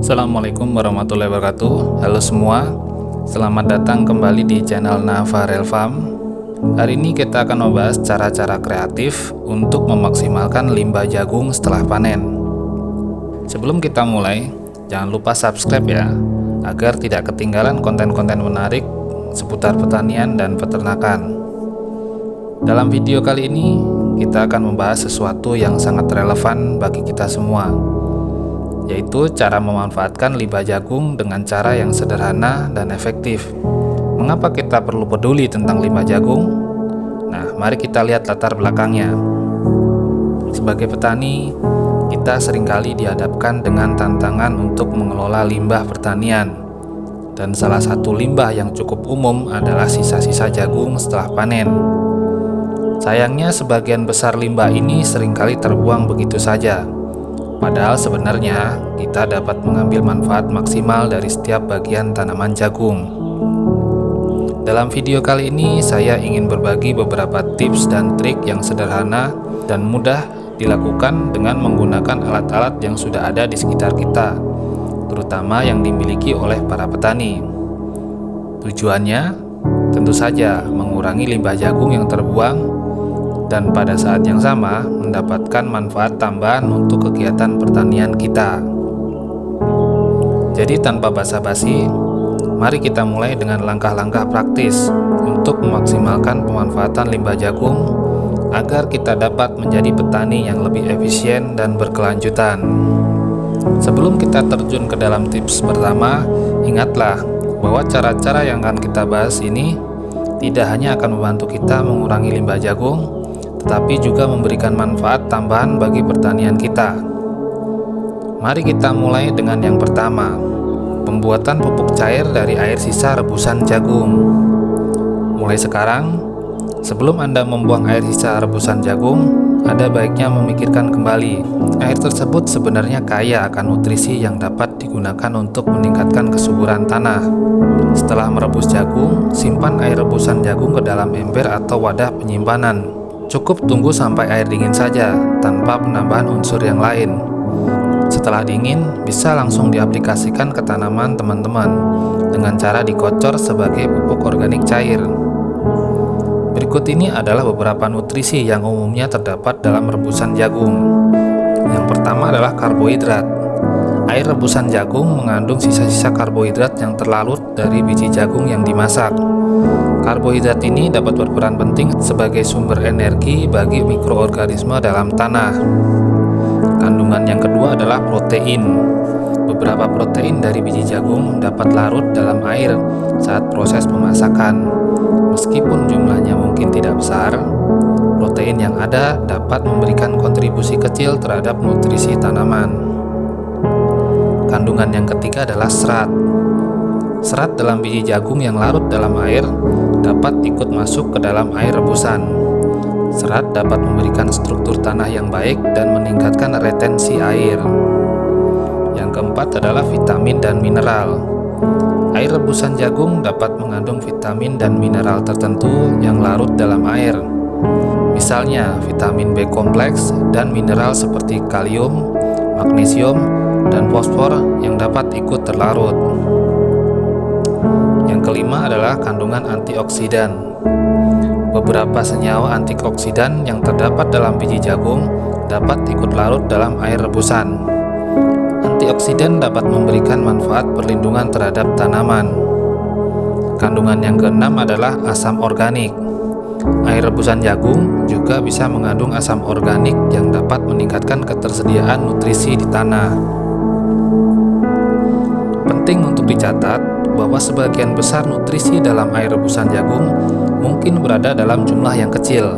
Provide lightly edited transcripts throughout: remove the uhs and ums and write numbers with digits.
Assalamualaikum warahmatullahi wabarakatuh. Halo semua, selamat datang kembali di channel Navarel Farm. Hari ini kita akan membahas cara-cara kreatif untuk memaksimalkan limbah jagung setelah panen. Sebelum kita mulai, jangan lupa subscribe ya, agar tidak ketinggalan konten-konten menarik seputar pertanian dan peternakan. Dalam video kali ini, kita akan membahas sesuatu yang sangat relevan bagi kita semua, yaitu cara memanfaatkan limbah jagung dengan cara yang sederhana dan efektif. Mengapa kita perlu peduli tentang limbah jagung? Nah, mari kita lihat latar belakangnya. Sebagai petani, kita seringkali dihadapkan dengan tantangan untuk mengelola limbah pertanian. Dan salah satu limbah yang cukup umum adalah sisa-sisa jagung setelah panen. Sayangnya, sebagian besar limbah ini seringkali terbuang begitu saja. Padahal sebenarnya kita dapat mengambil manfaat maksimal dari setiap bagian tanaman jagung. Dalam video kali ini saya ingin berbagi beberapa tips dan trik yang sederhana dan mudah dilakukan dengan menggunakan alat-alat yang sudah ada di sekitar kita, terutama yang dimiliki oleh para petani. Tujuannya tentu saja mengurangi limbah jagung yang terbuang dan pada saat yang sama mendapatkan manfaat tambahan untuk kegiatan pertanian kita. Jadi tanpa basa-basi, mari kita mulai dengan langkah-langkah praktis untuk memaksimalkan pemanfaatan limbah jagung agar kita dapat menjadi petani yang lebih efisien dan berkelanjutan. Sebelum kita terjun ke dalam tips pertama, ingatlah bahwa cara-cara yang akan kita bahas ini tidak hanya akan membantu kita mengurangi limbah jagung, tetapi juga memberikan manfaat tambahan bagi pertanian kita. Mari kita mulai dengan yang pertama, pembuatan pupuk cair dari air sisa rebusan jagung. Mulai sekarang, sebelum Anda membuang air sisa rebusan jagung, ada baiknya memikirkan kembali, air tersebut sebenarnya kaya akan nutrisi yang dapat digunakan untuk meningkatkan kesuburan tanah. Setelah merebus jagung, simpan air rebusan jagung ke dalam ember atau wadah penyimpanan. Cukup tunggu sampai air dingin saja, tanpa penambahan unsur yang lain. Setelah dingin, bisa langsung diaplikasikan ke tanaman teman-teman dengan cara dikocor sebagai pupuk organik cair. Berikut ini adalah beberapa nutrisi yang umumnya terdapat dalam rebusan jagung. Yang pertama adalah karbohidrat. Air rebusan jagung mengandung sisa-sisa karbohidrat yang terlarut dari biji jagung yang dimasak. Karbohidrat ini dapat berperan penting sebagai sumber energi bagi mikroorganisme dalam tanah. Kandungan yang kedua adalah protein. Beberapa protein dari biji jagung dapat larut dalam air saat proses pemasakan. Meskipun jumlahnya mungkin tidak besar, protein yang ada dapat memberikan kontribusi kecil terhadap nutrisi tanaman. Kandungan yang ketiga adalah serat. Serat dalam biji jagung yang larut dalam air dapat ikut masuk ke dalam air rebusan. Serat dapat memberikan struktur tanah yang baik dan meningkatkan retensi air. Yang keempat adalah vitamin dan mineral. Air rebusan jagung dapat mengandung vitamin dan mineral tertentu yang larut dalam air. Misalnya vitamin B kompleks dan mineral seperti kalium, magnesium, dan fosfor yang dapat ikut terlarut. Yang kelima adalah kandungan antioksidan. Beberapa senyawa antioksidan yang terdapat dalam biji jagung dapat ikut larut dalam air rebusan. Antioksidan dapat memberikan manfaat perlindungan terhadap tanaman. Kandungan yang keenam adalah asam organik. Air rebusan jagung juga bisa mengandung asam organik yang dapat meningkatkan ketersediaan nutrisi di tanah. Penting untuk dicatat bahwa sebagian besar nutrisi dalam air rebusan jagung mungkin berada dalam jumlah yang kecil,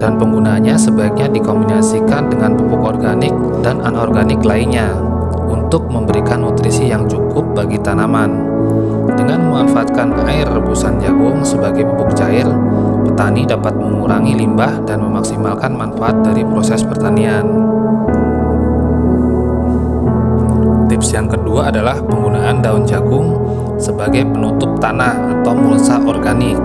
dan penggunaannya sebaiknya dikombinasikan dengan pupuk organik dan anorganik lainnya untuk memberikan nutrisi yang cukup bagi tanaman. Dengan memanfaatkan air rebusan jagung sebagai pupuk cair, petani dapat mengurangi limbah dan memaksimalkan manfaat dari proses pertanian. Tips yang kedua adalah penggunaan daun jagung sebagai penutup tanah atau mulsa organik.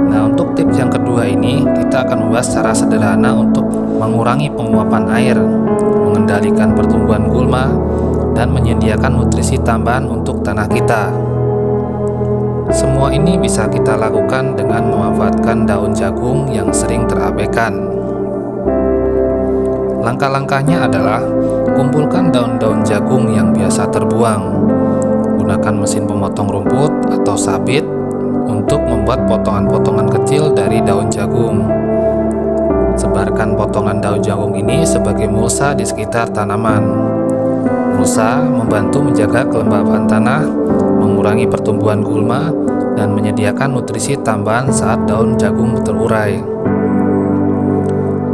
Nah, untuk tips yang kedua ini kita akan membahas cara sederhana untuk mengurangi penguapan air, mengendalikan pertumbuhan gulma, dan menyediakan nutrisi tambahan untuk tanah kita. Semua ini bisa kita lakukan dengan memanfaatkan daun jagung yang sering terabaikan. Langkah-langkahnya adalah kumpulkan daun-daun jagung yang biasa terbuang. Gunakan mesin pemotong rumput atau sabit untuk membuat potongan-potongan kecil dari daun jagung. Sebarkan potongan daun jagung ini sebagai mulsa di sekitar tanaman. Mulsa membantu menjaga kelembaban tanah, mengurangi pertumbuhan gulma, dan menyediakan nutrisi tambahan saat daun jagung terurai.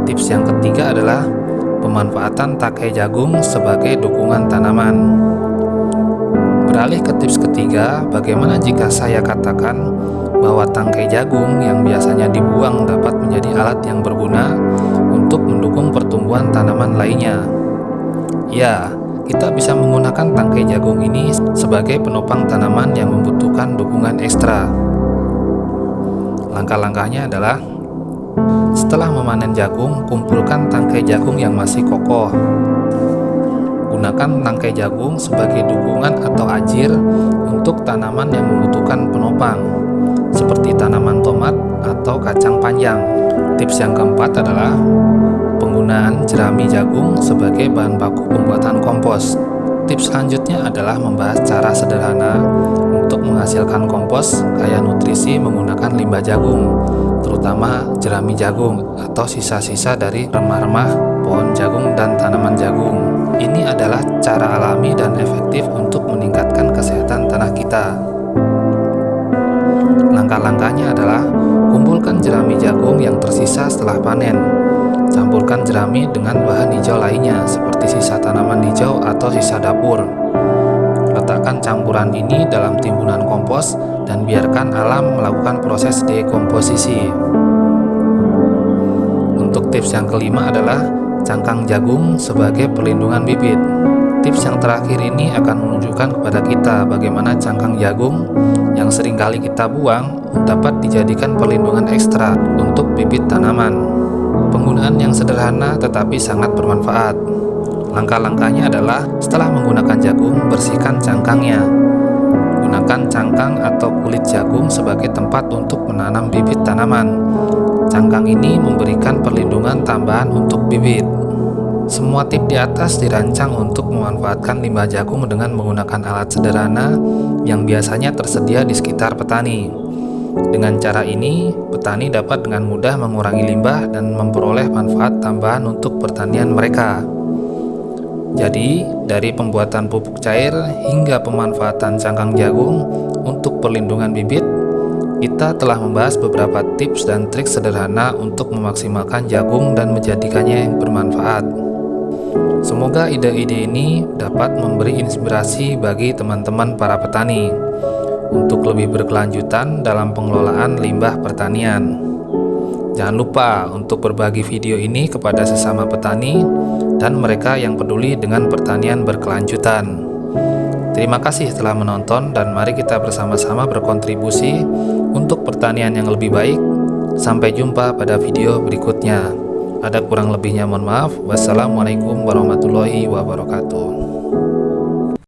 Tips yang ketiga adalah pemanfaatan tangkai jagung sebagai dukungan tanaman. Beralih ke tips ketiga, bagaimana jika saya katakan bahwa tangkai jagung yang biasanya dibuang dapat menjadi alat yang berguna untuk mendukung pertumbuhan tanaman lainnya? Ya, kita bisa menggunakan tangkai jagung ini sebagai penopang tanaman yang membutuhkan dukungan ekstra. Langkah-langkahnya adalah: setelah memanen jagung, kumpulkan tangkai jagung yang masih kokoh. Gunakan tangkai jagung sebagai dukungan atau ajir untuk tanaman yang membutuhkan penopang, seperti tanaman tomat atau kacang panjang. Tips yang keempat adalah penggunaan jerami jagung sebagai bahan baku pembuatan kompos. Tips selanjutnya adalah membahas cara sederhana untuk menghasilkan kompos kaya nutrisi menggunakan limbah jagung, terutama jerami jagung atau sisa-sisa dari remah-remah pohon jagung dan tanaman jagung. Ini adalah cara alami dan efektif untuk meningkatkan kesehatan tanah kita. Langkah-langkahnya adalah kumpulkan jerami jagung yang tersisa setelah panen. Campurkan jerami dengan bahan hijau lainnya seperti sisa tanaman hijau atau sisa dapur. Letakkan campuran ini dalam timbunan kompos dan biarkan alam melakukan proses dekomposisi. Untuk tips yang kelima adalah cangkang jagung sebagai perlindungan bibit. Tips yang terakhir ini akan menunjukkan kepada kita bagaimana cangkang jagung yang seringkali kita buang dapat dijadikan perlindungan ekstra untuk bibit tanaman. Penggunaan yang sederhana tetapi sangat bermanfaat. Langkah-langkahnya adalah setelah menggunakan jagung, bersihkan cangkangnya. Gunakan cangkang atau kulit jagung sebagai tempat untuk menanam bibit tanaman. Cangkang ini memberikan perlindungan tambahan untuk bibit. Semua tip di atas dirancang untuk memanfaatkan limbah jagung dengan menggunakan alat sederhana yang biasanya tersedia di sekitar petani. Dengan cara ini, petani dapat dengan mudah mengurangi limbah dan memperoleh manfaat tambahan untuk pertanian mereka. Jadi, dari pembuatan pupuk cair hingga pemanfaatan cangkang jagung untuk perlindungan bibit, kita telah membahas beberapa tips dan trik sederhana untuk memaksimalkan jagung dan menjadikannya yang bermanfaat. Semoga ide-ide ini dapat memberi inspirasi bagi teman-teman para petani untuk lebih berkelanjutan dalam pengelolaan limbah pertanian. Jangan lupa untuk berbagi video ini kepada sesama petani dan mereka yang peduli dengan pertanian berkelanjutan. Terima kasih telah menonton dan mari kita bersama-sama berkontribusi untuk pertanian yang lebih baik. Sampai jumpa pada video berikutnya. Ada kurang lebihnya mohon maaf. Wassalamualaikum warahmatullahi wabarakatuh.